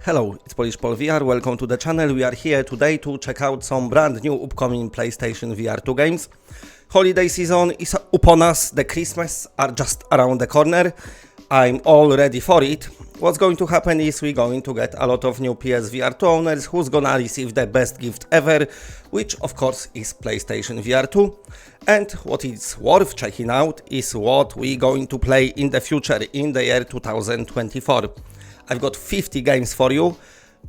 Hello, it's Polish Pol VR, welcome to the channel. We are here today to check out some brand new upcoming PlayStation VR2 games. Holiday season is upon us, the Christmas are just around the corner. I'm all ready for it. What's going to happen is we're going to get a lot of new PSVR2 owners who's gonna receive the best gift ever, which of course is PlayStation VR2. And what is worth checking out is what we're going to play in the future, in the year 2024. I've got 50 games for you.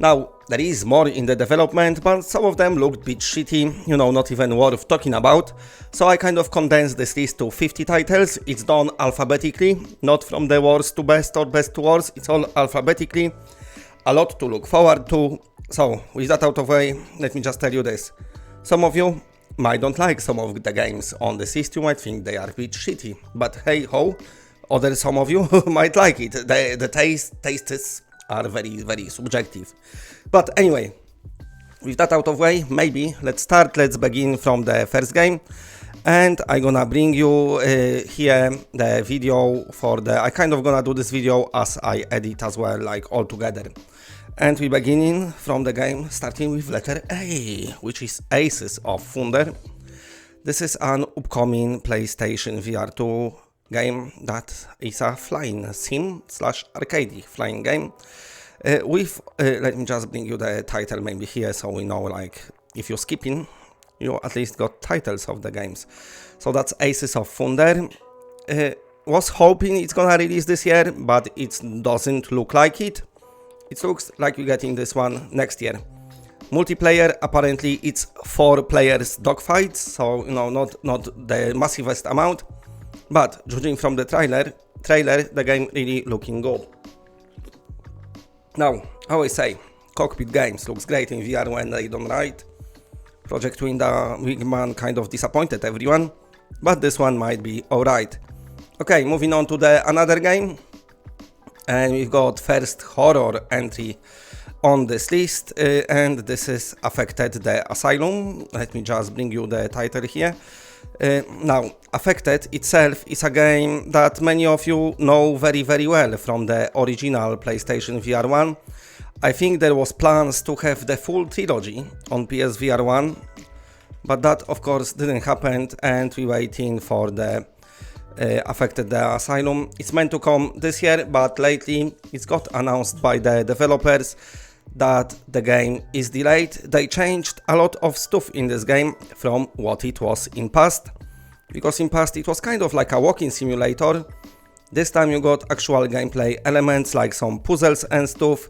Now, there is more in the development, but some of them looked a bit shitty, not even worth talking about. So I kind of condensed this list to 50 titles. It's done alphabetically, not from the worst to best or best to worst. It's all alphabetically. A lot to look forward to. So, with that out of the way, let me just tell you this. Some of you might don't like some of the games on the list. You might think they are a bit shitty, but hey ho. Some of you might like it. The tastes are very subjective. But anyway, with that out of the way, maybe let's begin from the first game. And I'm gonna bring you here the video for I kind of gonna do this video as I edit as well, like all together. And we're beginning from the game, starting with letter A, which is Aces of Thunder. This is an upcoming PlayStation VR2 game that is a flying sim / arcade flying game let me just bring you the title maybe here so we know, like, if you're skipping you at least got titles of the games. So that's Aces of Thunder. Was hoping it's gonna release this year, but it doesn't look like it. It looks like we're getting this one next year. Multiplayer, apparently it's 4 players dogfights, so not the massivest amount. But judging from the trailer, the game really looking good. Now, I always say, cockpit games looks great in VR when they done right. Project Wingman kind of disappointed everyone, but this one might be alright. Okay, moving on to another game. And we've got first horror entry on this list, and this is Affected the Asylum. Let me just bring you the title here. Now, Affected itself is a game that many of you know very well from the original PlayStation VR1. I think there was plans to have the full trilogy on PSVR1, but that of course didn't happen, and we're waiting for the Affected the Asylum. It's meant to come this year, but lately it's got announced by the developers that the game is delayed. They changed a lot of stuff in this game from what it was in past, because in past it was kind of like a walking simulator. This time you got actual gameplay elements like some puzzles and stuff,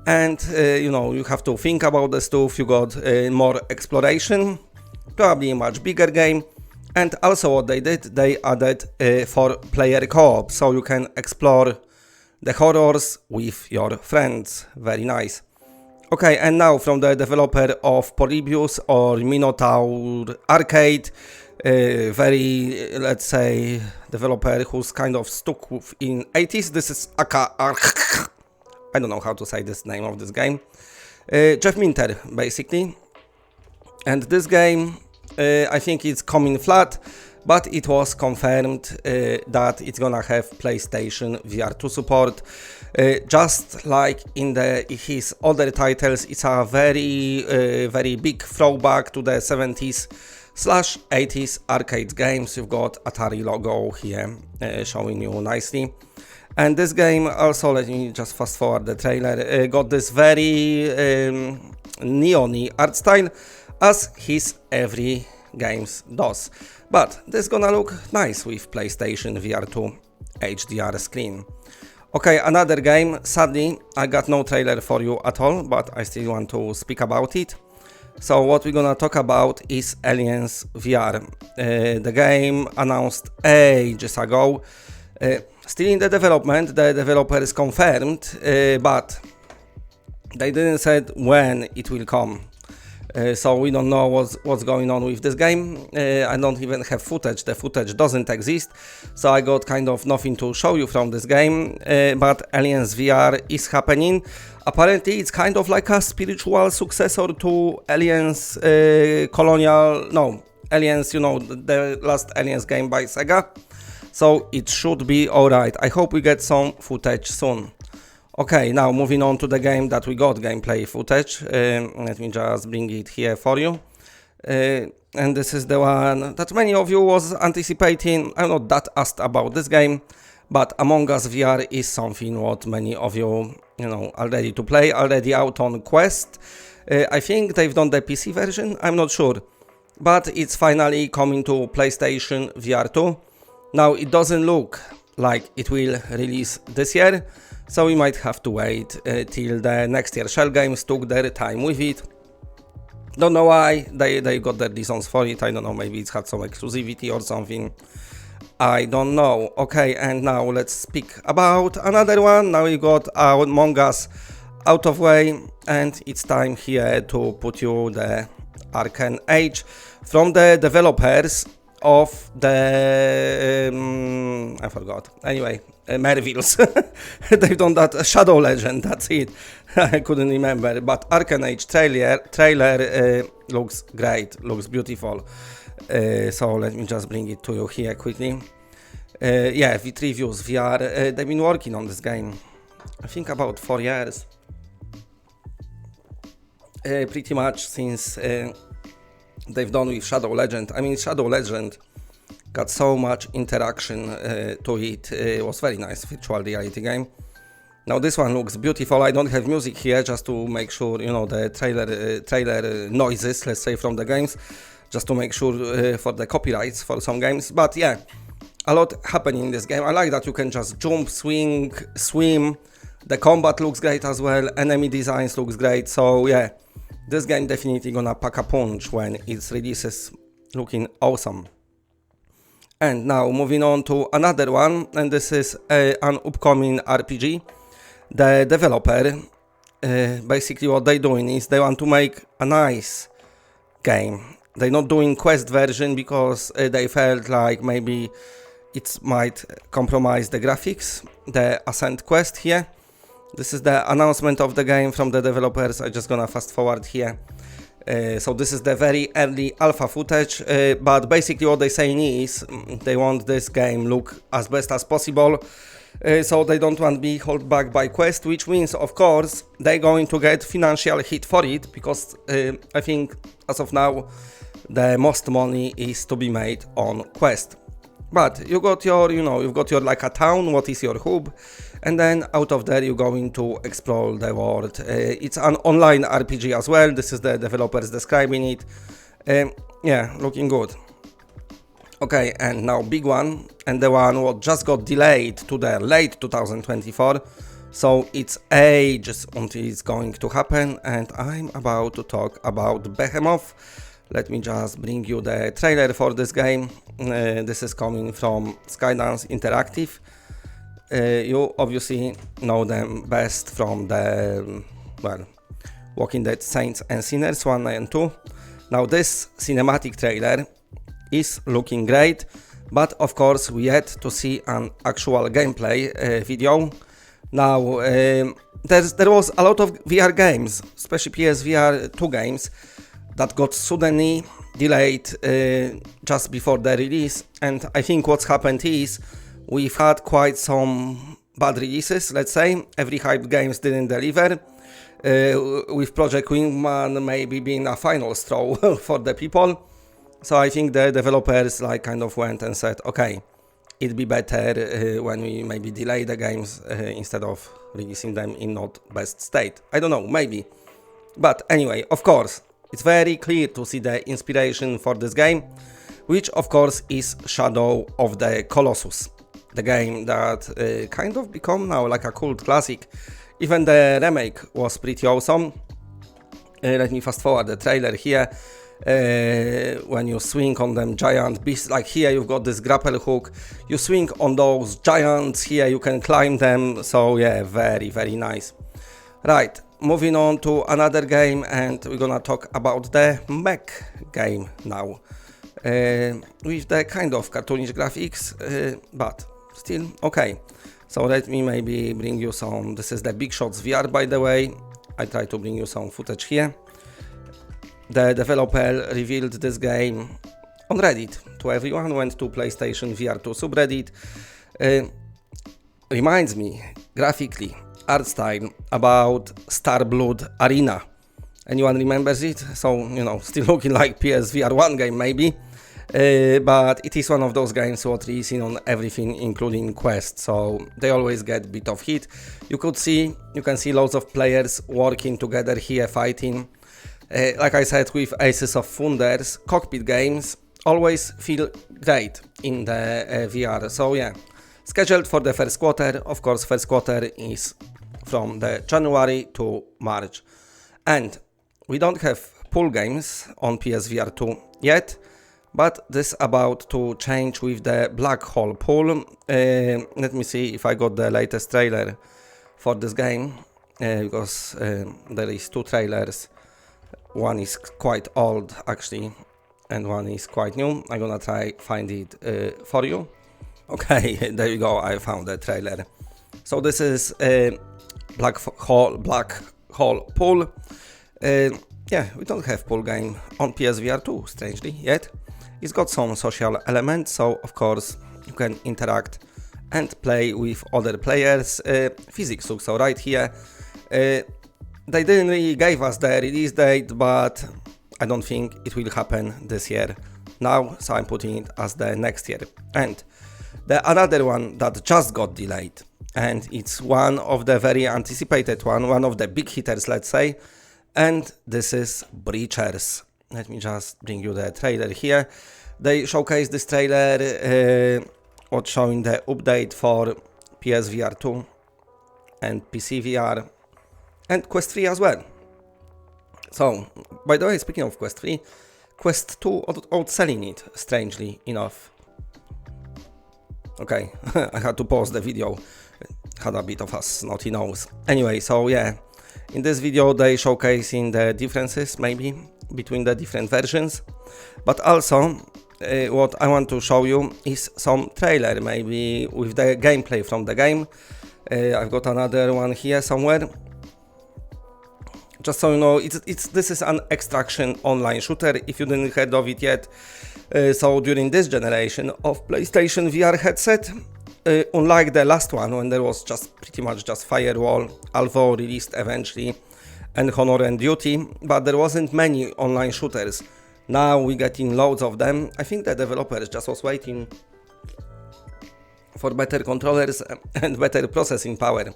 and you have to think about the stuff. You got more exploration, probably a much bigger game. And also what they did, they added 4-player co-op, so you can explore the horrors with your friends. Very nice. Okay, and now from the developer of Polybius or Minotaur Arcade, very, let's say, developer who's kind of stuck in 80s. This is I don't know how to say this name of this game. Jeff Minter, basically. And this game, I think it's coming flat, but it was confirmed that it's gonna have PlayStation VR2 support. Just like in his other titles, it's a very big throwback to the 70s / 80s arcade games. You've got Atari logo here showing you nicely. And this game also, let me just fast forward the trailer, got this very neon-y art style, as his every games does. But this is gonna look nice with PlayStation VR2 HDR screen. Okay, another game. Sadly, I got no trailer for you at all, but I still want to speak about it. So what we're gonna talk about is Aliens VR. The game announced ages ago. Still in the development, the developer is confirmed, but they didn't say when it will come. So we don't know what's going on with this game. I don't even have footage. The footage doesn't exist, so I got kind of nothing to show you from this game. But Aliens VR is happening. Apparently it's kind of like a spiritual successor to Aliens Aliens, the last Aliens game by Sega. So it should be alright. I hope we get some footage soon. Okay, now moving on to the game that we got gameplay footage. Let me just bring it here for you. And this is the one that many of you was anticipating. I'm not that asked about this game, but Among Us VR is something what many of you, are ready to play, already out on Quest. I think they've done the PC version, I'm not sure, but it's finally coming to PlayStation VR2. Now it doesn't look like it will release this year, so we might have to wait till the next year. Shell Games took their time with it. Don't know why, they got their reasons for it, I don't know, maybe it's had some exclusivity or something, I don't know. Okay, and now let's speak about another one. Now we got our Among Us out of way, and it's time here to put you the Arcane Age from the developers of the... I forgot, anyway, Mervilles. They've done that Shadow Legend, that's it. I couldn't remember, but Arcane Age trailer looks great, looks beautiful. So let me just bring it to you here quickly. Yeah, VT Reviews VR, they've been working on this game, I think about 4 years. Pretty much since they've done with Shadow Legend. I mean, Shadow Legend got so much interaction to it. It was very nice virtual reality game. Now this one looks beautiful. I don't have music here just to make sure, the trailer noises, let's say, from the games, just to make sure for the copyrights for some games. But yeah, a lot happening in this game. I like that you can just jump, swing, swim. The combat looks great as well. Enemy designs looks great. So yeah, this game definitely gonna pack a punch when it releases, looking awesome. And now moving on to another one, and this is an upcoming RPG. The developer, basically what they're doing is they want to make a nice game. They're not doing Quest version because they felt like maybe it might compromise the graphics, the Ascent Quest here. This is the announcement of the game from the developers. I'm just gonna fast forward here. So this is the very early alpha footage, but basically what they're saying is they want this game look as best as possible. So they don't want to be held back by Quest, which means, of course, they're going to get financial hit for it, because I think as of now the most money is to be made on Quest. But you got your, you've got your like a town, what is your hub, and then out of there you're going to explore the world. It's an online RPG as well. This is the developers describing it. Yeah, looking good. Okay, and now big one, and the one what just got delayed to the late 2024, so it's ages until it's going to happen, and I'm about to talk about Behemoth. Let me just bring you the trailer for this game. This is coming from Skydance Interactive. You obviously know them best from the, Walking Dead Saints and Sinners 1 and 2. Now this cinematic trailer is looking great, but of course we yet to see an actual gameplay video. Now there was a lot of VR games, especially PSVR 2 games, that got suddenly delayed just before the release, and I think what's happened is we've had quite some bad releases, let's say. Every hype games didn't deliver, with Project Wingman maybe being a final straw for the people. So I think the developers kind of went and said, okay, it'd be better when we maybe delay the games instead of releasing them in not best state. I don't know, maybe. But anyway, of course, it's very clear to see the inspiration for this game, which of course is Shadow of the Colossus, the game that kind of become now like a cult classic. Even the remake was pretty awesome. Let me fast forward the trailer here. When you swing on them giant beasts, like here you've got this grapple hook, you swing on those giants, here you can climb them, so yeah, very, very nice. Right, moving on to another game, and we're gonna talk about the mech game now. With the kind of cartoonish graphics, but still okay. So let me maybe bring you some, this is the Big Shots VR, by the way. I try to bring you some footage here. The developer revealed this game on Reddit to everyone, went to PlayStation VR2 subreddit. Reminds me graphically art style about Starblood Arena. Anyone remembers it? So, you know, still looking like PSVR1 game maybe. But it is one of those games what is in on everything, including Quest, so they always get a bit of hit. You can see lots of players working together here, fighting. Like I said, with Aces of Thunders, cockpit games always feel great in the VR. So yeah, scheduled for the first quarter. Of course, first quarter is from the January to March, and we don't have pool games on PSVR2 yet. But this about to change with the black hole pool. Let me see if I got the latest trailer for this game, because there is two trailers. One is quite old actually, and one is quite new. I'm gonna try find it for you. Okay, there you go. I found the trailer. So this is black hole pool. Yeah, we don't have pool game on PSVR2 strangely yet. It's got some social elements, so of course you can interact and play with other players. Physics looks alright here. They didn't really give us the release date, but I don't think it will happen this year now, so I'm putting it as the next year. And the another one that just got delayed, and it's one of the very anticipated one of the big hitters, let's say, and this is Breachers. Let me just bring you the trailer here. They showcased this trailer what's showing the update for PSVR 2 and PC VR and Quest 3 as well. So, by the way, speaking of Quest 3, Quest 2 outselling it, strangely enough. Okay, I had to pause the video, had a bit of a snotty nose. Anyway, so yeah, in this video they showcasing the differences maybe between the different versions, but also what I want to show you is some trailer maybe with the gameplay from the game. I've got another one here somewhere. Just so you know, this is an extraction online shooter, if you didn't heard of it yet. So during this generation of PlayStation VR headset, unlike the last one when there was just pretty much just Firewall, although released eventually, and Honor and Duty, but there wasn't many online shooters. Now we're getting loads of them. I think the developers just was waiting for better controllers and better processing power.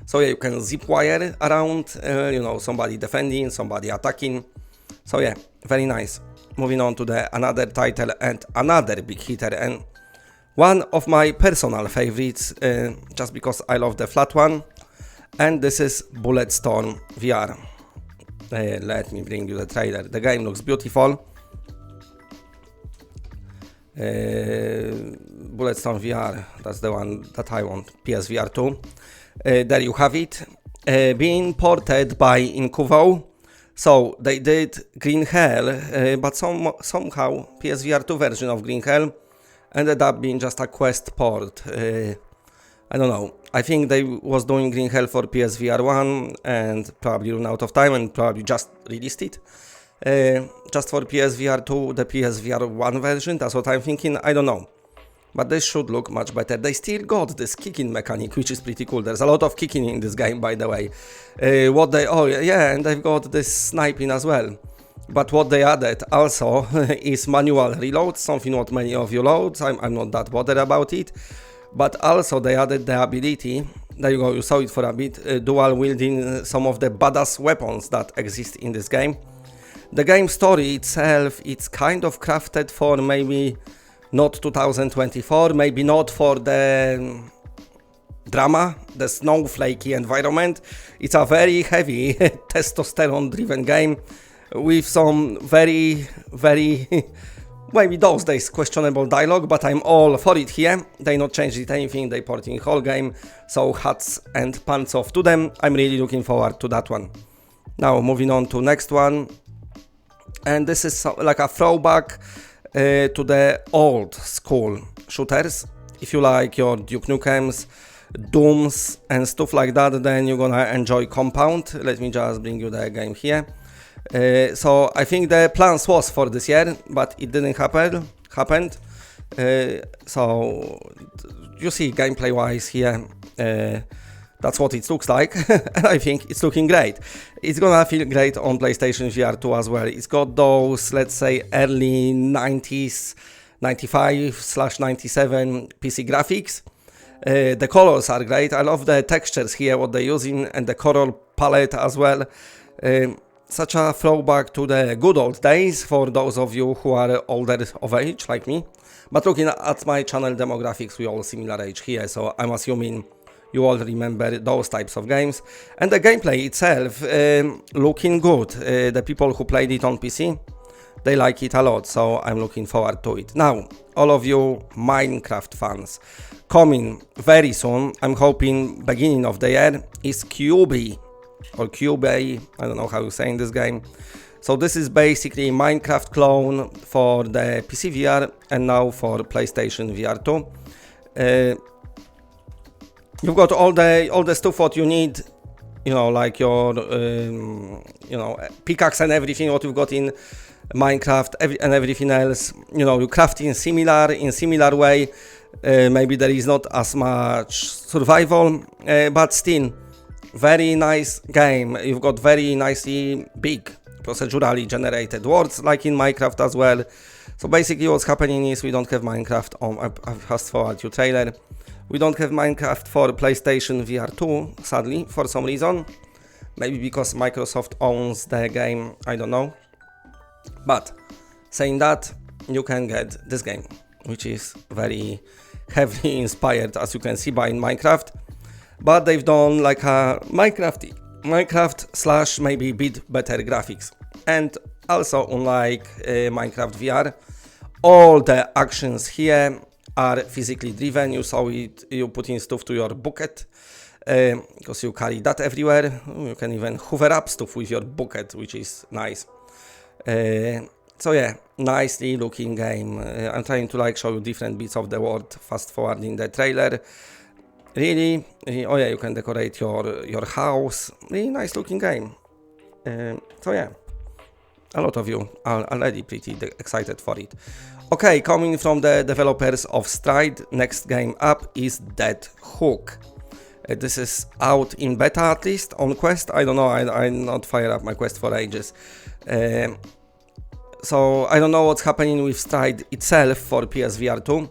So yeah, you can zip wire around, you know, somebody defending, somebody attacking. So yeah, very nice. Moving on to the another title and another big hitter, and one of my personal favorites, just because I love the flat one, and this is Bulletstorm VR. Let me bring you the trailer. The game looks beautiful. Bulletstorm VR, that's the one that I want, PSVR 2. There you have it, being ported by Incuvo. So they did Green Hell, but somehow PSVR 2 version of Green Hell ended up being just a Quest port. I don't know, I think they was doing Green Hell for PSVR 1 and probably run out of time and probably just released it. Just for PSVR 2, the PSVR 1 version, that's what I'm thinking, I don't know. But this should look much better. They still got this kicking mechanic, which is pretty cool. There's a lot of kicking in this game, by the way. Oh yeah, and they've got this sniping as well. But what they added also is manual reload, something what many of you load. I'm not that bothered about it. But also they added the ability, there you go, you saw it for a bit, dual wielding some of the badass weapons that exist in this game. The game story itself, it's kind of crafted for maybe not 2024, maybe not for the drama, the snowflakey environment. It's a very heavy testosterone driven game with some very maybe those days questionable dialogue, but I'm all for it here. They not changed it anything, they porting whole game, so hats and pants off to them. I'm really looking forward to that one. Now moving on to next one, and this is like a throwback to the old school shooters. If you like your Duke Nukems, Dooms and stuff like that, then you're gonna enjoy Compound. Let me just bring you the game here. So I think the plans was for this year, but it didn't happened. So you see gameplay wise here, That's what it looks like, and I think it's looking great. It's gonna feel great on PlayStation VR2 as well. It's got those, let's say, early 90s, 95/97 PC graphics. The colors are great. I love the textures here, what they're using, and the color palette as well. Such a throwback to the good old days for those of you who are older of age, like me. But looking at my channel demographics, we all similar age here, so I'm assuming you all remember those types of games. And the gameplay itself, looking good. The people who played it on PC, they like it a lot, so I'm looking forward to it. Now, all of you Minecraft fans, coming very soon, I'm hoping beginning of the year, is QB, or QB, I don't know how you say in this game. So this is basically Minecraft clone for the PC VR and now for PlayStation VR2. You've got all the stuff what you need, you know, like your pickaxe and everything what you've got in Minecraft and everything else. You know, you craft in similar way. Maybe there is not as much survival, but still very nice game. You've got very nicely big procedurally generated worlds like in Minecraft as well. So basically what's happening is we don't have Minecraft on, I fast forward your trailer. We don't have Minecraft for PlayStation VR2, sadly, for some reason. Maybe because Microsoft owns the game, I don't know. But saying that, you can get this game, which is very heavily inspired, as you can see, by Minecraft. But they've done like a Minecraft slash maybe bit better graphics. And also, unlike Minecraft VR, all the actions here are physically driven. You saw it, you put in stuff to your bucket, because you carry that everywhere. You can even hover up stuff with your bucket, which is nice. So yeah, nicely looking game. I'm trying to like show you different bits of the world, fast forwarding the trailer. Really, oh yeah, you can decorate your house. Really nice looking game. So yeah, a lot of you are already pretty excited for it. Okay, coming from the developers of Stride, next game up is Dead Hook. This is out in beta, at least on Quest. I don't know, I'm not fired up my Quest for ages. So I don't know what's happening with Stride itself for PSVR 2,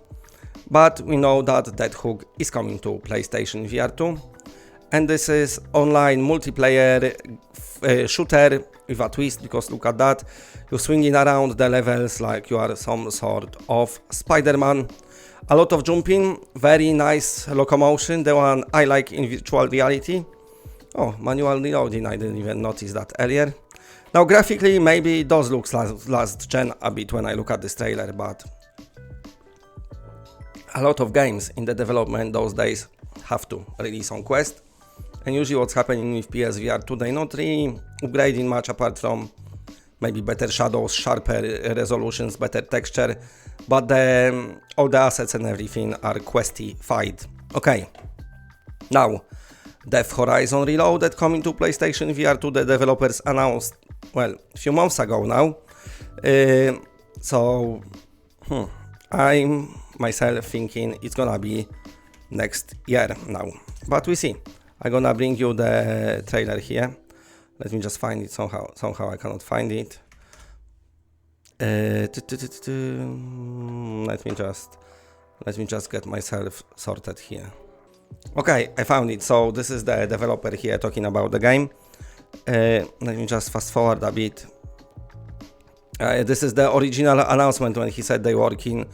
but we know that Dead Hook is coming to PlayStation VR 2. And this is online multiplayer shooter with a twist, because look at that. You're swinging around the levels like you are some sort of Spider-Man. A lot of jumping, very nice locomotion, the one I like in virtual reality. Oh, manual reloading, I didn't even notice that earlier. Now graphically, maybe it does look last gen a bit when I look at this trailer, but a lot of games in the development those days have to release on Quest. And usually what's happening with PSVR 2, they're not really upgrading much apart from maybe better shadows, sharper resolutions, better texture, but all the assets and everything are Questified. Okay, now Death Horizon Reloaded coming to PlayStation VR 2, the developers announced, well, a few months ago now. I'm myself thinking it's gonna be next year now, but we see. I'm gonna bring you the trailer here. Let me just find it somehow. Somehow I cannot find it. Let me just get myself sorted here. Okay, I found it. So this is the developer here talking about the game. Let me just fast forward a bit. This is the original announcement when he said they were working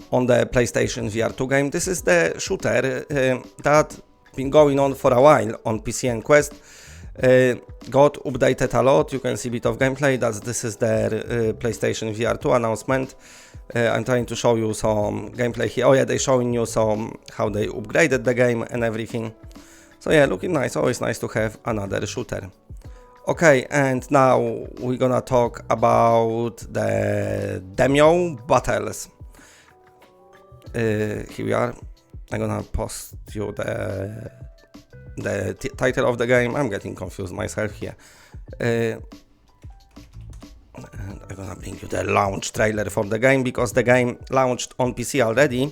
on the PlayStation VR 2 game. This is the shooter that been going on for a while on PC and Quest. Got updated a lot. You can see a bit of gameplay. This is their PlayStation VR 2 announcement. I'm trying to show you some gameplay here. Oh yeah, they're showing you some how they upgraded the game and everything. So yeah, looking nice. Always nice to have another shooter. Okay, and now we're gonna talk about the demo battles. Here we are. I'm gonna post you the title of the game. I'm getting confused myself here. And I'm gonna bring you the launch trailer for the game, because the game launched on PC already,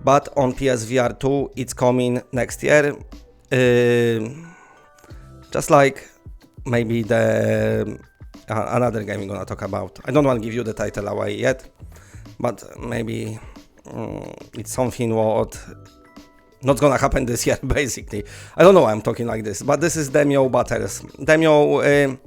but on PSVR 2 it's coming next year. just like maybe the another game we're gonna talk about. I don't want to give you the title away yet, but maybe it's something what not gonna happen this year, basically. I don't know why I'm talking like this, but this is Demio Battles. Demio,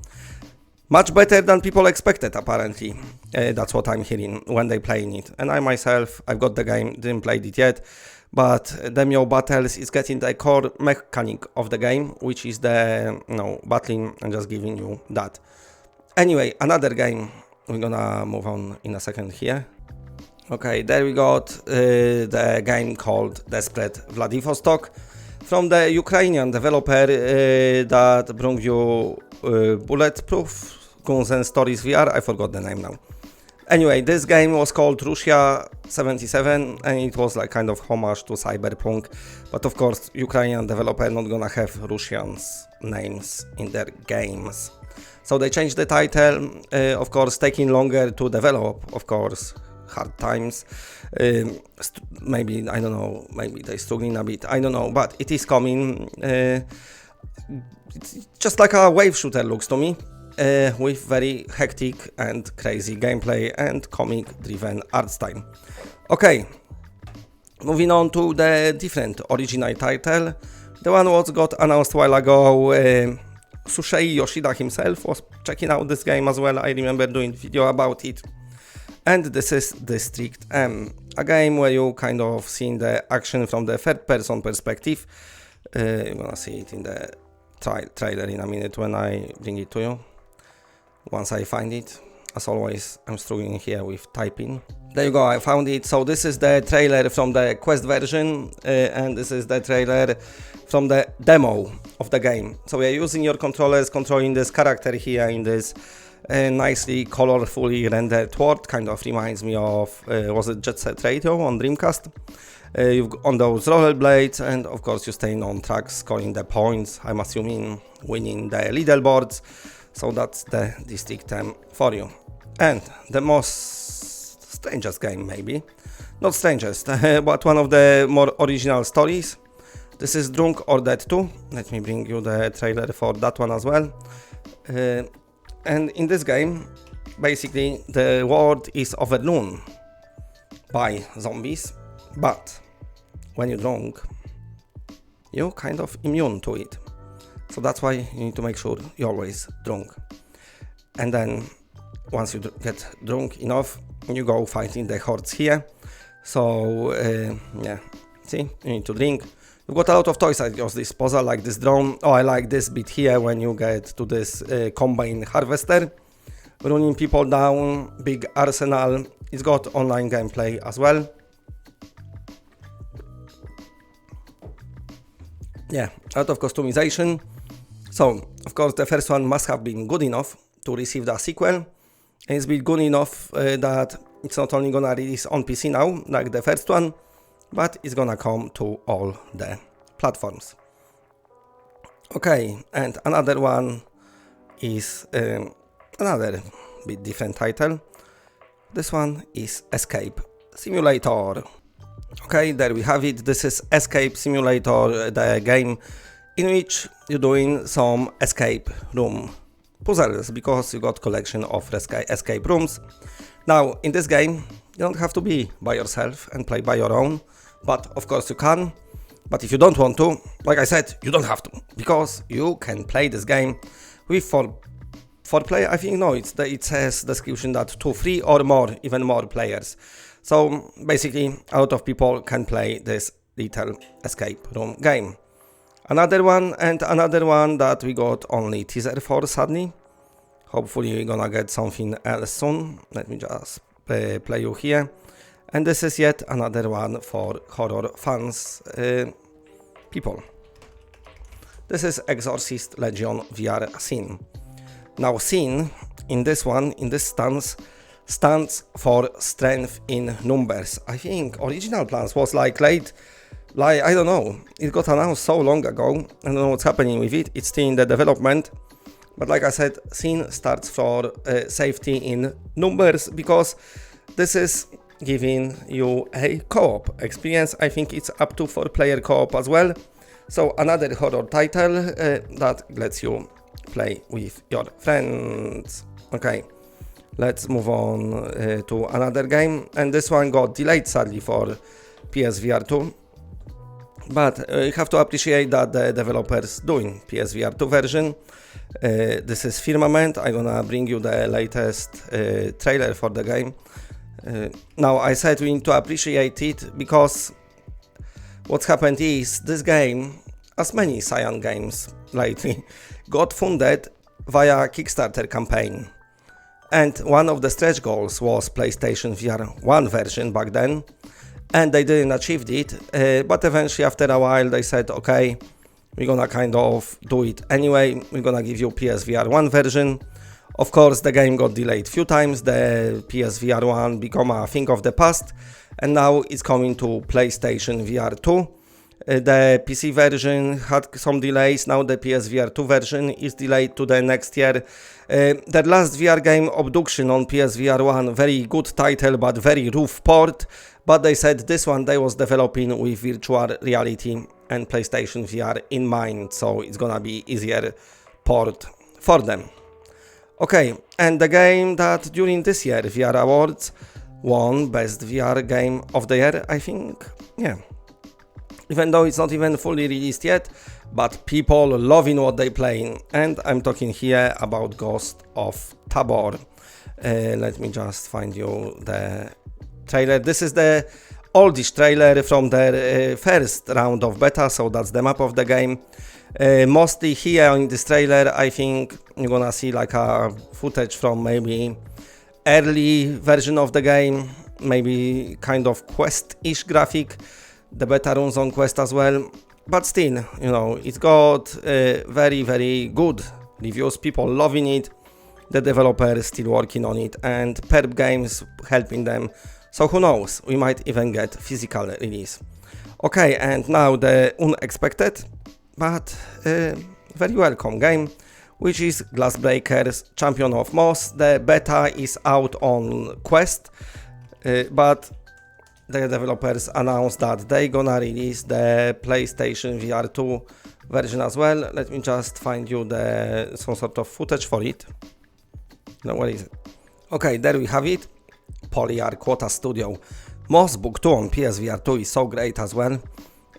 much better than people expected, apparently. That's what I'm hearing when they playing it. And I myself, I've got the game, didn't play it yet, but Demio Battles is getting the core mechanic of the game, which is the, battling and just giving you that. Anyway, another game, we're gonna move on in a second here. Okay, there we got the game called Desperate Vladivostok from the Ukrainian developer that brought you Bulletproof Guns and Stories VR. I forgot the name now. Anyway, this game was called Russia 77 and it was like kind of homage to Cyberpunk, but of course Ukrainian developer not gonna have Russians names in their games. So they changed the title, of course taking longer to develop, of course. Hard times, maybe, I don't know, maybe they're struggling a bit, I don't know, but it is coming. It's just like a wave shooter looks to me, with very hectic and crazy gameplay and comic driven art style. Okay, moving on to the different original title, the one what got announced a while ago. Sushei Yoshida himself was checking out this game as well. I remember doing a video about it. And this is District M, a game where you kind of see the action from the third-person perspective. You're gonna see it in the trailer in a minute when I bring it to you, once I find it. As always, I'm struggling here with typing. There you go, I found it. So this is the trailer from the Quest version, and this is the trailer from the demo of the game. So you're using your controllers, controlling this character here in this nicely colorfully rendered world. Kind of reminds me of was it Jet Set Radio on Dreamcast? You've on those rollerblades, and of course you're staying on track, scoring the points, I'm assuming winning the leaderboards. So that's the District M for you. And the most strangest game, maybe not strangest, but one of the more original stories. This is Drunk or Dead 2. Let me bring you the trailer for that one as well. And in this game, basically, the world is overrun by zombies, but when you're drunk, you're kind of immune to it. So that's why you need to make sure you're always drunk. And then, once you get drunk enough, you go fighting the hordes here. So, yeah, see, you need to drink. You've got a lot of toys at your disposal, like this drone. Oh, I like this bit here when you get to this combine harvester, running people down, big arsenal. It's got online gameplay as well. Yeah, a lot of customization. So, of course, the first one must have been good enough to receive the sequel. And it's been good enough that it's not only gonna release on PC now, like the first one, but it's gonna come to all the platforms. Okay, and another one is another bit different title. This one is Escape Simulator. Okay, there we have it. This is Escape Simulator, the game in which you're doing some escape room puzzles, because you got collection of escape rooms. Now, in this game, you don't have to be by yourself and play by your own. But of course you can, but if you don't want to, like I said, you don't have to, because you can play this game with four player. I think, no, it says description that 2, 3 or more, even more players. So basically a lot of people can play this little escape room game. Another one that we got only teaser for, sadly. Hopefully we're gonna get something else soon. Let me just play you here. And this is yet another one for horror fans, people. This is Exorcist Legion VR Scene. Now Scene, in this one, in this stance, stands for strength in numbers. I think original plans was like late, I don't know, it got announced so long ago, I don't know what's happening with it, it's still in the development. But like I said, Scene starts for safety in numbers, because this is giving you a co-op experience. I think it's up to 4-player co-op as well. So another horror title that lets you play with your friends. Okay, let's move on to another game, and this one got delayed sadly for PSVR 2. But you have to appreciate that the developers doing PSVR 2 version. This is Firmament. I'm gonna bring you the latest trailer for the game. Now I said we need to appreciate it because what's happened is this game, as many Cyan games lately, got funded via Kickstarter campaign. And one of the stretch goals was PlayStation VR1 version back then. And they didn't achieve it, but eventually after a while they said, okay, we're gonna kind of do it anyway, we're gonna give you PSVR 1 version. Of course the game got delayed few times, the PSVR 1 became a thing of the past, and now it's coming to PlayStation VR 2. The PC version had some delays, now the PSVR 2 version is delayed to the next year. The last VR game, Abduction, on PSVR 1, very good title but very rough port, but they said this one they was developing with virtual reality and PlayStation VR in mind, so it's gonna be easier port for them. Okay, and the game that during this year VR Awards won Best VR Game of the Year, I think, yeah. Even though it's not even fully released yet, but people loving what they playing, and I'm talking here about Ghost of Tabor. Let me just find you the trailer. This is the oldish trailer from the first round of beta, so that's the map of the game. Mostly here in this trailer, I think you're gonna see like a footage from maybe early version of the game, maybe kind of quest-ish graphic. The beta runs on Quest as well, but still, you know, it's got very, very good reviews, people loving it, the developers still working on it, and Perp Games helping them, so who knows, we might even get physical release. Okay, and now the unexpected, but very welcome game, which is Glassbreakers Champion of Moss. The beta is out on Quest, but the developers announced that they're gonna release the PlayStation VR 2 version as well. Let me just find you some sort of footage for it. No, where is it? Okay, there we have it. Polyarc Quota Studio. Moss Book 2 on PSVR 2 is so great as well.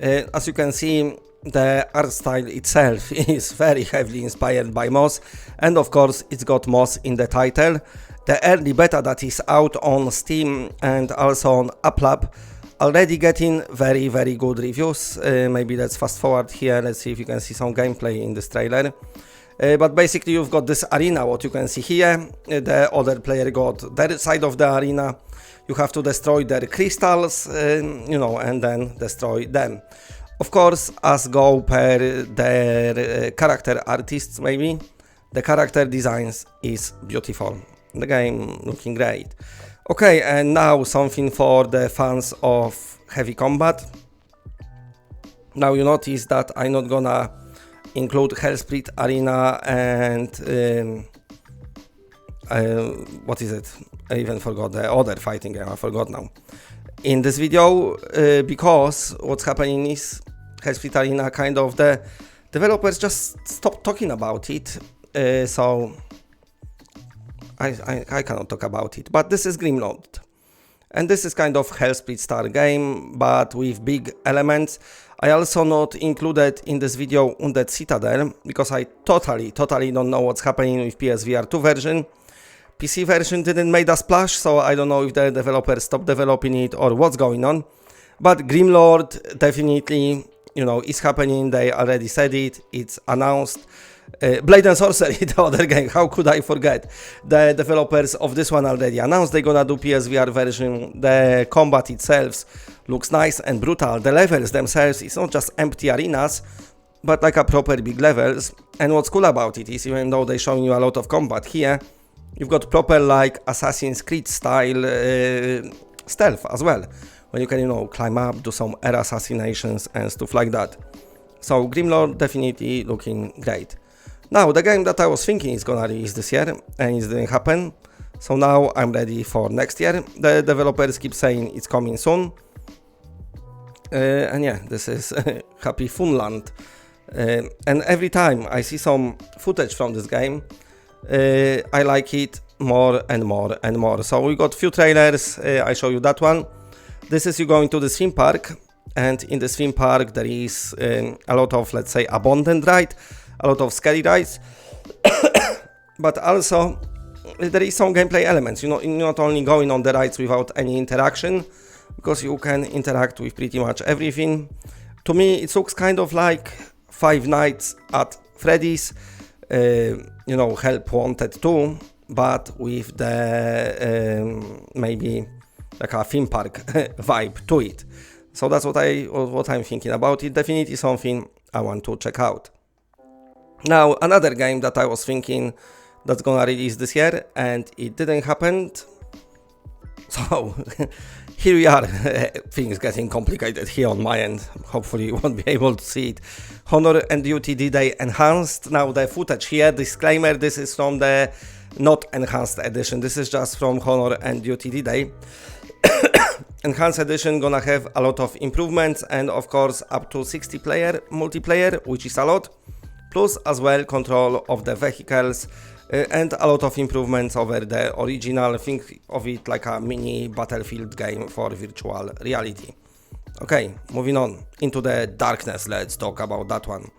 As you can see, the art style itself is very heavily inspired by Moss, and of course it's got Moss in the title. The early beta that is out on Steam and also on AppLab already getting very, very good reviews. Maybe let's fast forward here, let's see if you can see some gameplay in this trailer. But basically you've got this arena, what you can see here. The other player got their side of the arena. You have to destroy their crystals, you know, and then destroy them. Of course, as go per their character artists maybe, the character designs is beautiful. The game looking great. Okay, and now something for the fans of heavy combat. Now you notice that I'm not gonna include Hellsplit Arena and what is it? I even forgot the other fighting game, I forgot now. In this video, because what's happening is Hellsplit Arena kind of the developers just stopped talking about it, so I cannot talk about it, but this is Grimlord. And this is kind of Hellsplit style game, but with big elements. I also not included in this video Undead Citadel, because I totally don't know what's happening with PSVR 2 version. PC version didn't make a splash, so I don't know if the developers stopped developing it or what's going on. But Grimlord definitely, you know, is happening, they already said it, it's announced. Blade and Sorcery, the other game, how could I forget? The developers of this one already announced they're gonna do PSVR version. The combat itself looks nice and brutal. The levels themselves, it's not just empty arenas, but like a proper big levels. And what's cool about it is, even though they're showing you a lot of combat here, you've got proper like Assassin's Creed style stealth as well, when you can, you know, climb up, do some air assassinations and stuff like that. So Grimlord definitely looking great. Now, the game that I was thinking is gonna release this year, and it didn't happen, so now I'm ready for next year. The developers keep saying it's coming soon. And yeah, this is Happy Funland. And every time I see some footage from this game, I like it more and more and more. So we got few trailers, I show you that one. This is you going to the theme park, and in the theme park there is a lot of, let's say, abundant ride, a lot of scary rides, but also there is some gameplay elements. You know, you're not only going on the rides without any interaction, because you can interact with pretty much everything. To me, it looks kind of like Five Nights at Freddy's, you know, Help Wanted 2, but with the maybe like a theme park vibe to it. So that's what I'm thinking about. It definitely something I want to check out. Now, another game that I was thinking that's gonna release this year, and it didn't happen. So here we are, things getting complicated here on my end. Hopefully you won't be able to see it. Honor and Duty D-Day Enhanced. Now the footage here, disclaimer, this is from the not Enhanced Edition. This is just from Honor and Duty D-Day. Enhanced Edition gonna have a lot of improvements, and of course up to 60 player multiplayer, which is a lot. Plus as well control of the vehicles, and a lot of improvements over the original. Think of it like a mini Battlefield game for virtual reality. Okay, moving on into the darkness. Let's talk about that one.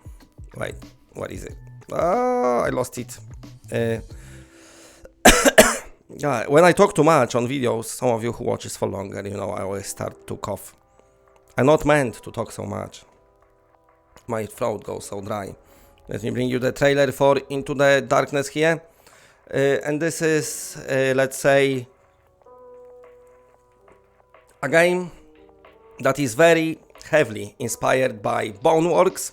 Wait, what is it? I lost it. Yeah, when I talk too much on videos, some of you who watches for longer, you know, I always start to cough. I'm not meant to talk so much. My throat goes so dry. Let me bring you the trailer for Into the Darkness here. And this is, let's say, a game that is very heavily inspired by Boneworks.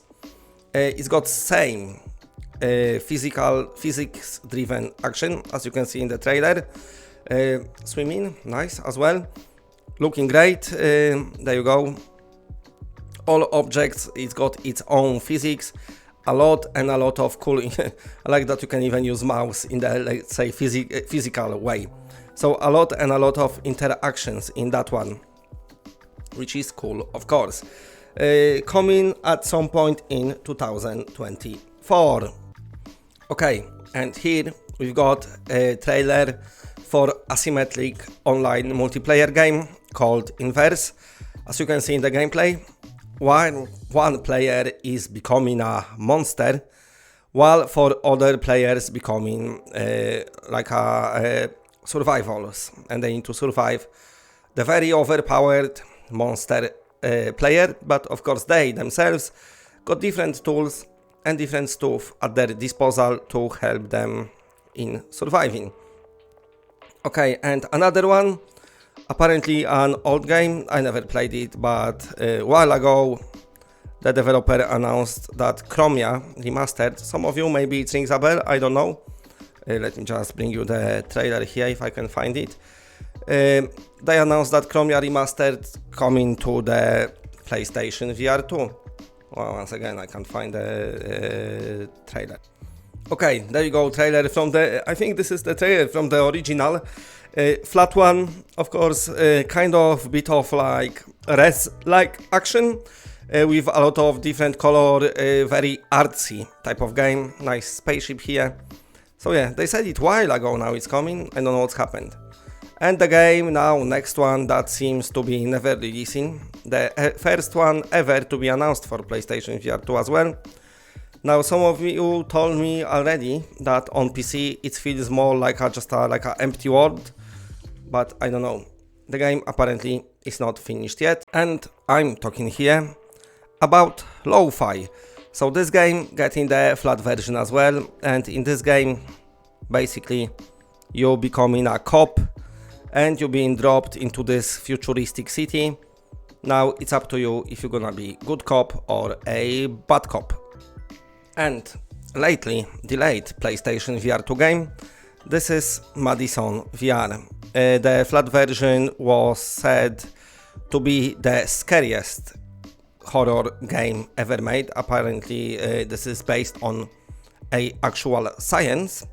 It's got same physics-driven action, as you can see in the trailer. Swimming, nice as well. Looking great. There you go. All objects, it's got its own physics. A lot of cool. I like that you can even use mouse in the, let's say, physical way. So a lot of interactions in that one, which is cool, of course. Coming at some point in 2024. Okay, and here we've got a trailer for asymmetric online multiplayer game called Inverse. As you can see in the gameplay, one player is becoming a monster, while for other players becoming like a survivals, and they need to survive the very overpowered monster player. But of course they themselves got different tools and different stuff at their disposal to help them in surviving. Okay, and another one, apparently an old game. I never played it, but a while ago the developer announced that Chromia Remastered. Some of you maybe it rings a bell, I don't know. Let me just bring you the trailer here if I can find it. They announced that Chromia Remastered coming to the PlayStation VR2. Well, once again, I can't find the trailer. Okay, there you go, trailer from the, I think this is the trailer from the original. Flat one, of course, kind of bit of like res-like action, with a lot of different color, very artsy type of game. Nice spaceship here. So yeah, they said it a while ago, now it's coming, I don't know what's happened. And the game now, next one that seems to be never releasing. The first one ever to be announced for PlayStation VR2 as well. Now some of you told me already that on PC it feels more like like a empty world, but I don't know. The game apparently is not finished yet, and I'm talking here about lo-fi. So this game getting the flat version as well, and in this game basically you're becoming a cop and you're being dropped into this futuristic city. Now it's up to you if you're gonna be good cop or a bad cop. And lately delayed PlayStation VR2 game, this is Madison VR. The flat version was said to be the scariest horror game ever made. Apparently this is based on a actual science.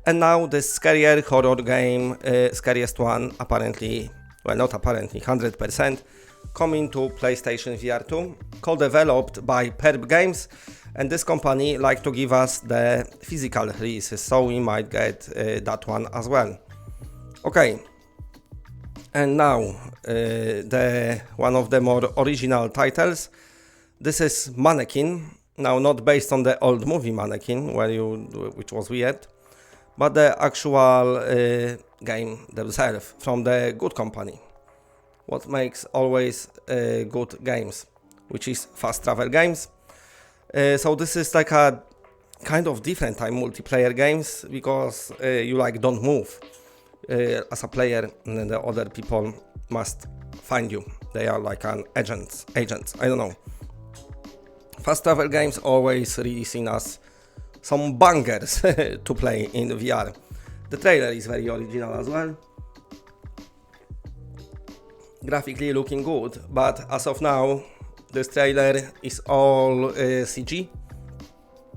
And now the scarier horror game, scariest one, apparently, well not apparently, 100%, coming to PlayStation VR2, co-developed by Perp Games, and this company like to give us the physical releases, so we might get that one as well. Okay, and now one of the more original titles. This is Mannequin. Now, not based on the old movie Mannequin, which was weird, but the actual game themselves from the good company. What makes always good games, which is Fast Travel Games. So this is like a kind of different type multiplayer games, because you like don't move as a player, and the other people must find you. They are like an agents, I don't know. Fast Travel Games always releasing us some bangers to play in VR. The trailer is very original as well. Graphically looking good, but as of now, this trailer is all CG.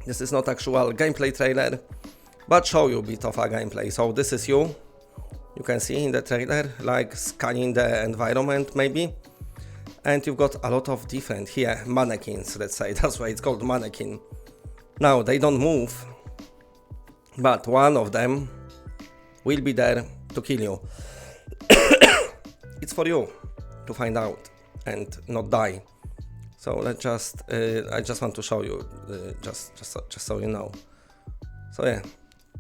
This is not actual gameplay trailer, but show you a bit of a gameplay. So this is you can see in the trailer, like scanning the environment maybe. And you've got a lot of different here mannequins, let's say, that's why it's called Mannequin. Now they don't move, but one of them will be there to kill you. It's for you to find out and not die. So let's just I just want to show you, just so you know. So yeah,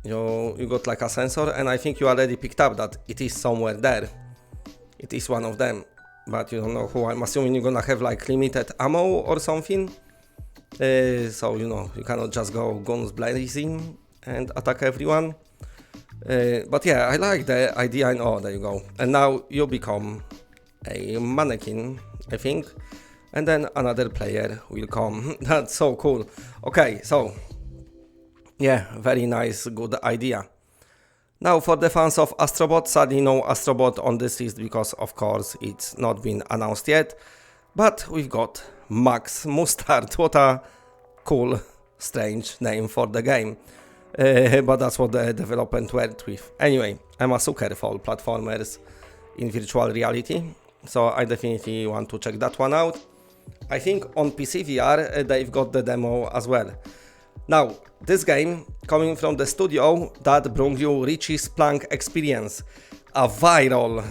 you got like a sensor, and I think you already picked up that it is somewhere there. It is one of them, but you don't know who. I'm assuming you're gonna have like limited ammo or something. So you cannot just go guns blazing and attack everyone. But yeah, I like the idea, and oh, there you go. And now you become a mannequin, I think, and then another player will come. That's so cool. Okay, so yeah, very nice, good idea. Now for the fans of Astrobot, sadly no Astrobot on this list, because of course it's not been announced yet, but we've got Max Mustard. What a cool, strange name for the game. But that's what the development went with. Anyway, I'm a sucker for platformers in virtual reality, so I definitely want to check that one out. I think on PC VR they've got the demo as well. Now, this game coming from the studio that brought you Richie's Plank Experience, a viral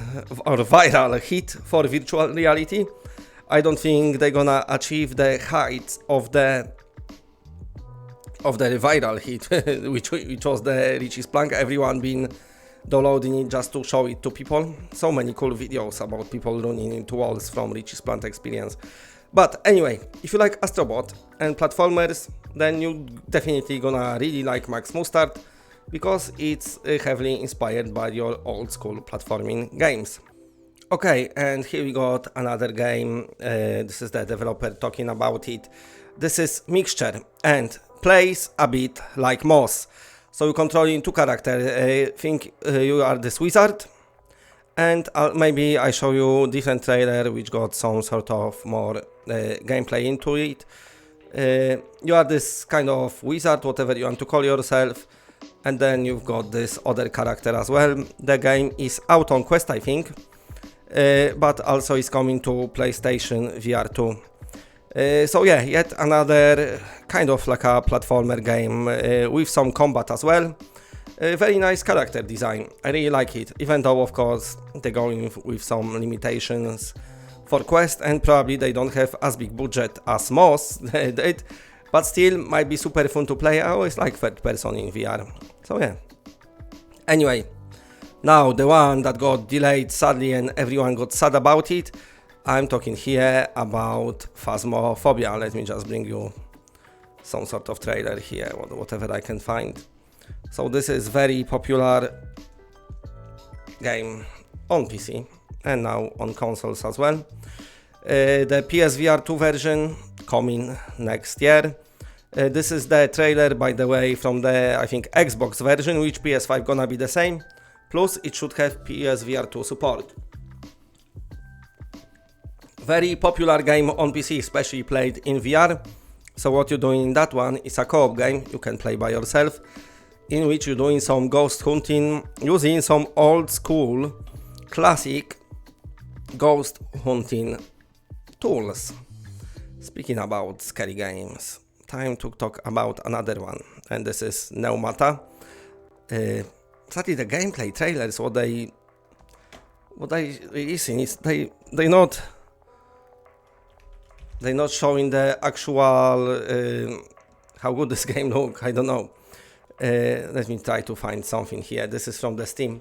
hit for virtual reality. I don't think they're gonna achieve the heights of the viral hit, which was the Richie's Plank. Everyone been downloading it just to show it to people. So many cool videos about people running into walls from Richie's Plank Experience. But anyway, if you like Astrobot and platformers, then you definitely gonna really like Max Mustard, because it's heavily inspired by your old school platforming games. Okay, and here we got another game. This is the developer talking about it. This is Mixture and plays a bit like Moss. So you're controlling two characters. I think you are this wizard, and maybe I show you different trailer which got some sort of more gameplay into it. You are this kind of wizard, whatever you want to call yourself, and then you've got this other character as well. The game is out on Quest, I think, but also is coming to PlayStation VR2. So yeah, yet another kind of like a platformer game with some combat as well. Very nice character design, I really like it, even though of course they're going with some limitations for Quest, and probably they don't have as big budget as Moss did, but still might be super fun to play. I always like third person in VR, so yeah. Anyway, now the one that got delayed sadly and everyone got sad about it, I'm talking here about Phasmophobia. Let me just bring you some sort of trailer here, whatever I can find. So this is very popular game on PC and now on consoles as well. The PSVR2 version coming next year. This is the trailer, by the way, from the, I think, Xbox version, which PS5 gonna be the same. Plus it should have PSVR2 support. Very popular game on PC, especially played in VR. So what you're doing in that one is a co-op game you can play by yourself, in which you're doing some ghost hunting using some old school classic ghost hunting tools. Speaking about scary games, time to talk about another one, and this is Pneumata. Sadly, the gameplay trailers, what they releasing is they not showing the actual how good this game look. I don't know. Let me try to find something here. This is from the Steam.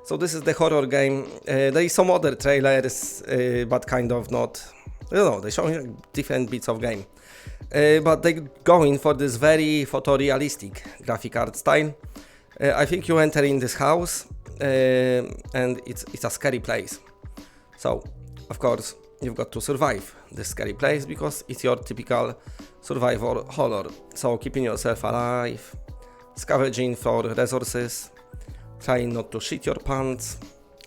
So this is the horror game. There is some other trailers, but kind of not. I don't know. They showing different bits of game, but they going for this very photorealistic graphic art style. I think you enter in this house, and it's a scary place. So of course you've got to survive this scary place because it's your typical survival horror. So keeping yourself alive, scavenging for resources, trying not to shit your pants,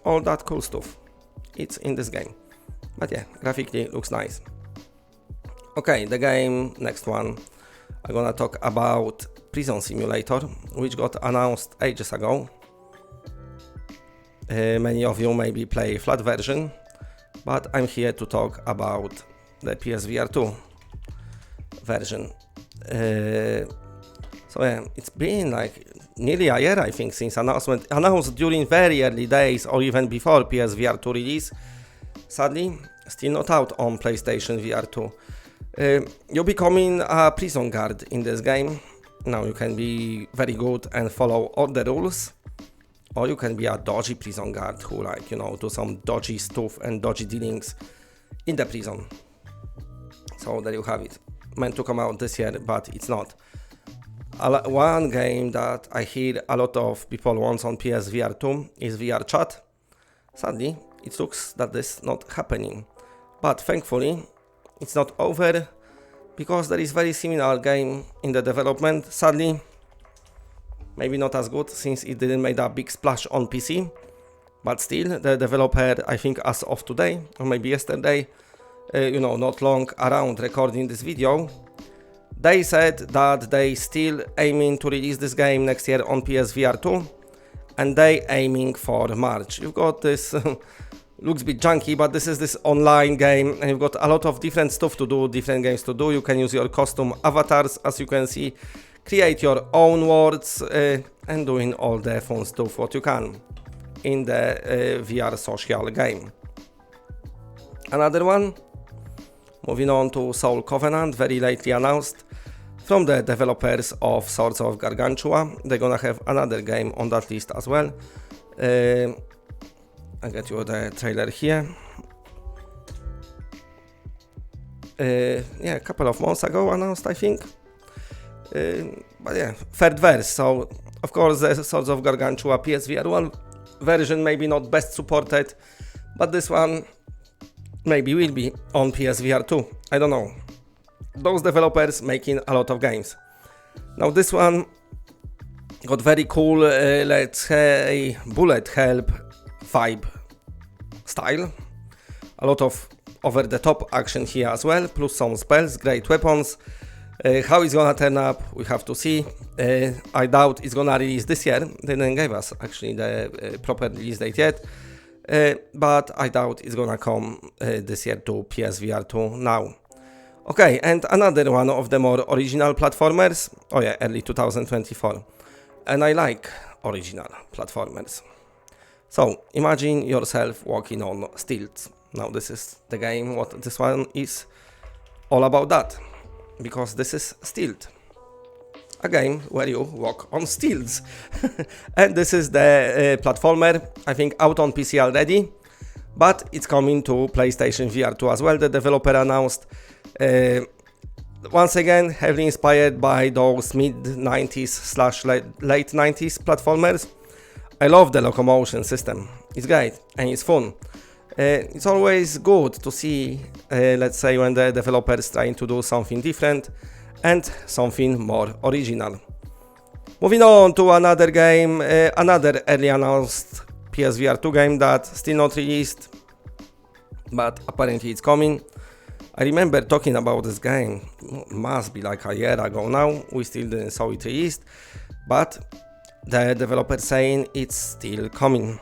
all that cool stuff. It's in this game. But yeah, graphically looks nice. Okay, the game, next one. I'm gonna talk about Prison Simulator, which got announced ages ago. Many of you maybe play flat version, but I'm here to talk about the PSVR2 version. So yeah, it's been like nearly a year, I think, since announced during very early days or even before PSVR2 release. Sadly, still not out on PlayStation VR2. You're becoming a prison guard in this game. Now you can be very good and follow all the rules, or you can be a dodgy prison guard who, like, you know, do some dodgy stuff and dodgy dealings in the prison. So there you have it. Meant to come out this year, but it's not. One game that I hear a lot of people want on PSVR2 is VR chat. Sadly, it looks that this is not happening, but thankfully it's not over, because there is very similar game in the development. Sadly, maybe not as good since it didn't make a big splash on PC, but still the developer, I think as of today or maybe yesterday, not long around recording this video, they said that they still aiming to release this game next year on PSVR2, and they aiming for March. You've got this looks a bit junky, but this is this online game, and you've got a lot of different stuff to do, different games to do. You can use your custom avatars, as you can see, create your own worlds, and doing all the fun stuff what you can in the VR social game. Another one, moving on to Soul Covenant, very lately announced from the developers of Swords of Gargantua. They're gonna have another game on that list as well. I get you the trailer here. Yeah, a couple of months ago announced, I think. But yeah, third verse. So of course the Swords of Gargantua PSVR1 version maybe not best supported, but this one maybe will be on PSVR2. I don't know. Those developers making a lot of games. Now this one got very cool, let's say, bullet help vibe style. A lot of over-the-top action here as well, plus some spells, great weapons. How it's gonna turn up, we have to see. I doubt it's gonna release this year. They didn't give us actually the proper release date yet, but I doubt it's gonna come this year to PSVR2 now. Okay, and another one of the more original platformers. Oh yeah, early 2024. And I like original platformers. So imagine yourself walking on stilts. Now this is the game, what this one is all about that, because this is Stilt, a game where you walk on stilts. And this is the platformer, I think out on PC already, but it's coming to PlayStation VR2 as well. The developer announced, once again heavily inspired by those mid-90s/late 90s platformers. I love the locomotion system, it's great and it's fun. It's always good to see, let's say, when the developer is trying to do something different and something more original. Moving on to another game, another early announced PSVR2 game that's still not released, but apparently it's coming. I remember talking about this game, must be like a year ago now, we still didn't saw it released, but the developer saying it's still coming.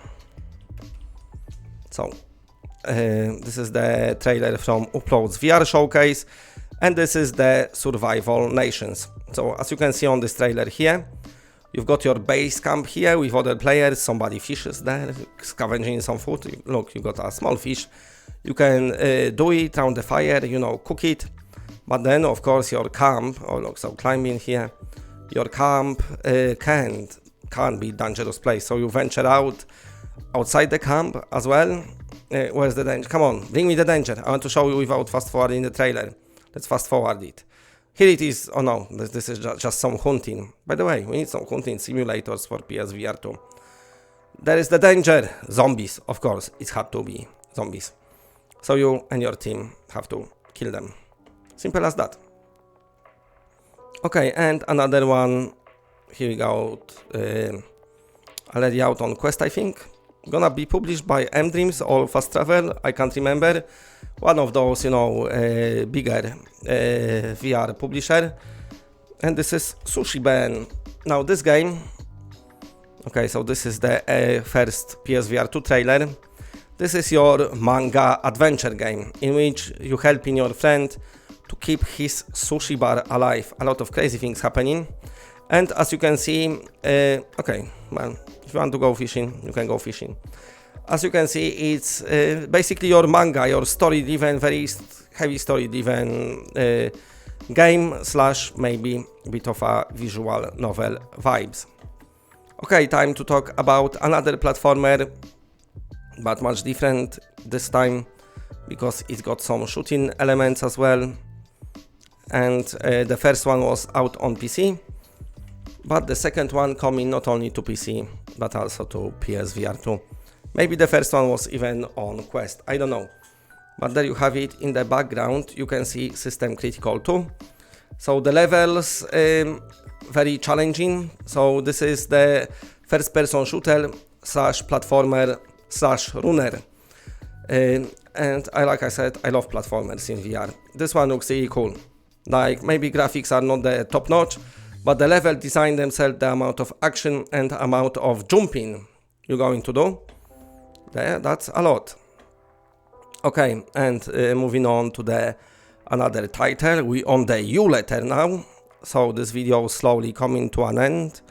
So This is the trailer from Upload's VR showcase, and this is the Survival Nations. So as you can see on this trailer here, you've got your base camp here with other players, somebody fishes there, scavenging some food. Look, you got a small fish. You can do it around the fire, you know, cook it. But then, of course, your camp, look, so climbing here, your camp can't be dangerous place. So you venture outside the camp as well. Where's the danger? Come on, bring me the danger. I want to show you without fast forwarding the trailer. Let's fast forward it. Here it is. Oh no, this is just some hunting. By the way, we need some hunting simulators for PSVR 2. There is the danger. Zombies, of course. It had to be zombies. So you and your team have to kill them. Simple as that. Okay, and another one. Here we go. Already out on Quest, I think. Gonna be published by M-Dreams or Fast Travel. I can't remember. One of those, you know, bigger VR publisher. And this is Sushi Ben. Now this game. Okay, so this is the first PSVR 2 trailer. This is your manga adventure game in which you helping your friend to keep his sushi bar alive. A lot of crazy things happening. And as you can see, okay, well, if you want to go fishing, you can go fishing. As you can see, it's basically your manga, your story-driven, very heavy story-driven game / maybe a bit of a visual novel vibes. Okay, time to talk about another platformer, but much different this time because it's got some shooting elements as well. And the first one was out on PC, but the second one coming not only to PC but also to PSVR 2. Maybe the first one was even on Quest, I don't know. But there you have it in the background. You can see System Critical 2. So the levels very challenging. So this is the first person shooter / platformer / runner. And like I said, I love platformers in VR. This one looks really cool. Like, maybe graphics are not the top notch, but the level design themselves, the amount of action and amount of jumping you're going to do, that's a lot. Okay, and moving on to another title. We on the U letter now, so this video is slowly coming to an end,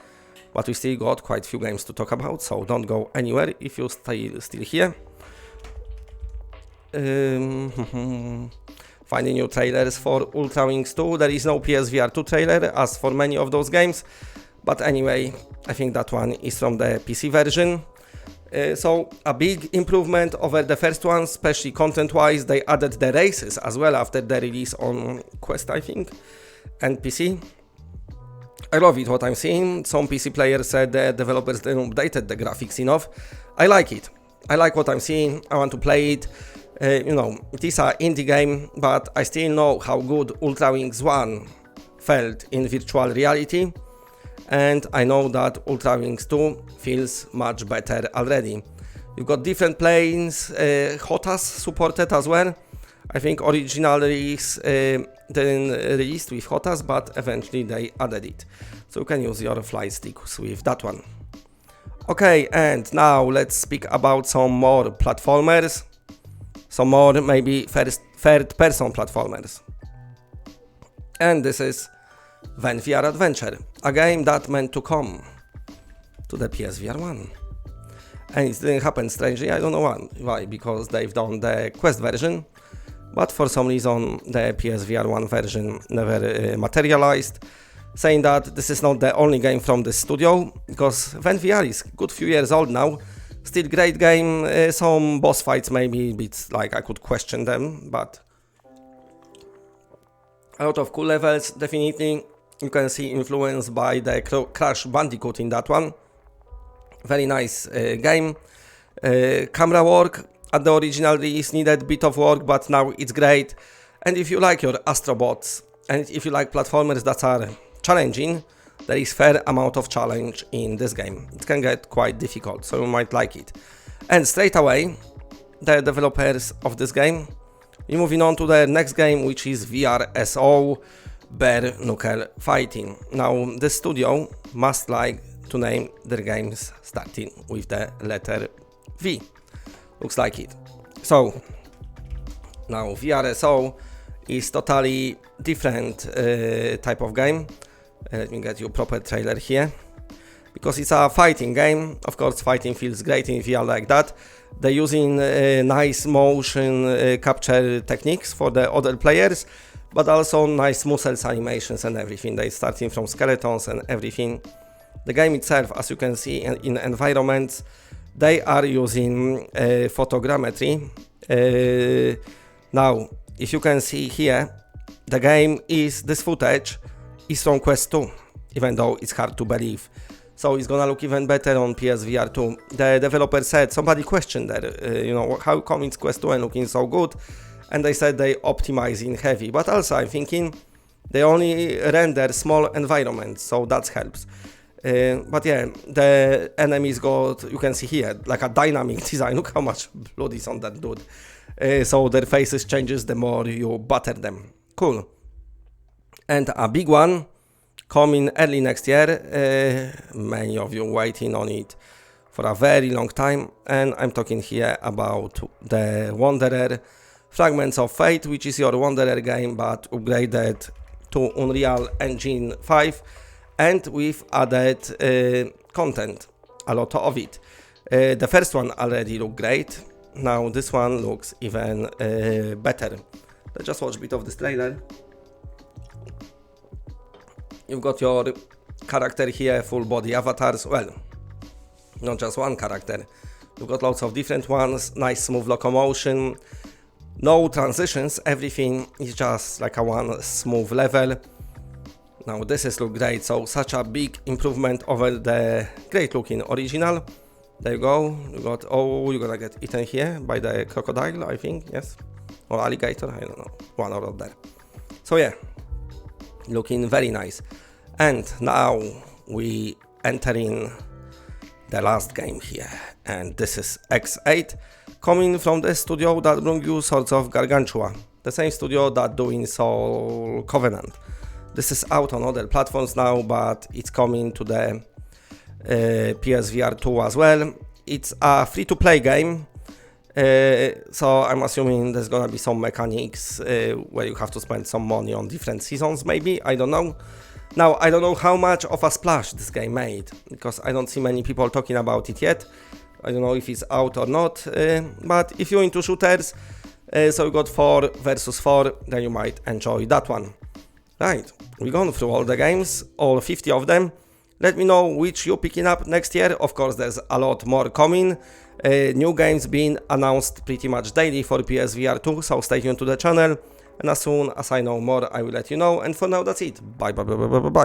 but we still got quite a few games to talk about, so don't go anywhere if you stay still here. Finding new trailers for Ultra Wings 2. There is no PSVR 2 trailer as for many of those games, but anyway, I think that one is from the PC version. So a big improvement over the first one, especially content wise. They added the races as well after the release on Quest, I think, and PC. I love it what I'm seeing. Some PC players said the developers didn't updated the graphics enough. I like it. I like what I'm seeing. I want to play it. You know, it is an indie game, but I still know how good Ultra Wings 1 felt in virtual reality, and I know that Ultra Wings 2 feels much better already. You've got different planes, HOTAS supported as well. I think original release didn't released with HOTAS, but eventually they added it. So you can use your flight sticks with that one. Okay, and now let's speak about some more platformers. Some more maybe third-person platformers. And this is Ven VR Adventure, a game that meant to come to the PSVR 1. And it didn't happen strangely, I don't know why, because they've done the Quest version, but for some reason the PSVR 1 version never materialized, saying that this is not the only game from the studio, because Ven VR is a good few years old now. Still great game, some boss fights maybe a bit like I could question them, but a lot of cool levels, definitely. You can see influenced by the Crash Bandicoot in that one. Very nice game. Camera work at the original release needed a bit of work, but now it's great. And if you like your Astrobots, and if you like platformers that are challenging, there is fair amount of challenge in this game. It can get quite difficult, so you might like it. And straight away, the developers of this game, we're moving on to the next game, which is VRSO, Bare Knuckle Fighting. Now, this studio must like to name their games starting with the letter V. Looks like it. So now VRSO is totally different type of game. Let me get you a proper trailer here. Because it's a fighting game, of course fighting feels great in VR like that. They're using nice motion capture techniques for the other players, but also nice muscles animations and everything. They're starting from skeletons and everything. The game itself, as you can see in environments, they are using photogrammetry. Now, if you can see here, the game is, this footage is from Quest 2, even though it's hard to believe. So it's gonna look even better on PSVR2. The developer said, somebody questioned that, you know, how come it's Quest 2 and looking so good? And they said they optimizing heavy. But also I'm thinking they only render small environments, so that helps. But yeah, the enemies got, you can see here, like a dynamic design. Look how much blood is on that dude. So their faces changes the more you batter them. Cool. And a big one coming early next year. Many of you waiting on it for a very long time, and I'm talking here about the Wanderer Fragments of Fate, which is your Wanderer game but upgraded to Unreal Engine 5 and with added content, a lot of it. The first one already looked great. Now this one looks even better. Let's just watch a bit of this trailer. You've got your character here, full body avatars. Well, not just one character. You've got lots of different ones, nice smooth locomotion, no transitions, everything is just like a one smooth level. Now this is look great, so such a big improvement over the great looking original. There you go, you got, oh, you're gonna get eaten here by the crocodile, I think, yes? Or alligator, I don't know, one or other. So yeah, looking very nice. And now we enter in the last game here, and this is X8, coming from the studio that brought you Swords of Gargantua, the same studio that doing Soul Covenant. This is out on other platforms now, but it's coming to the PSVR2 as well. It's a free-to-play game, so I'm assuming there's gonna be some mechanics where you have to spend some money on different seasons, maybe, I don't know. Now, I don't know how much of a splash this game made, because I don't see many people talking about it yet. I don't know if it's out or not, but if you're into shooters, so you got 4 versus 4, then you might enjoy that one. Right, we've gone through all the games, all 50 of them. Let me know which you're picking up next year. Of course, there's a lot more coming. New games being announced pretty much daily for PSVR2, so stay tuned to the channel. And as soon as I know more, I will let you know. And for now, that's it. Bye, bye, bye, bye, bye, bye.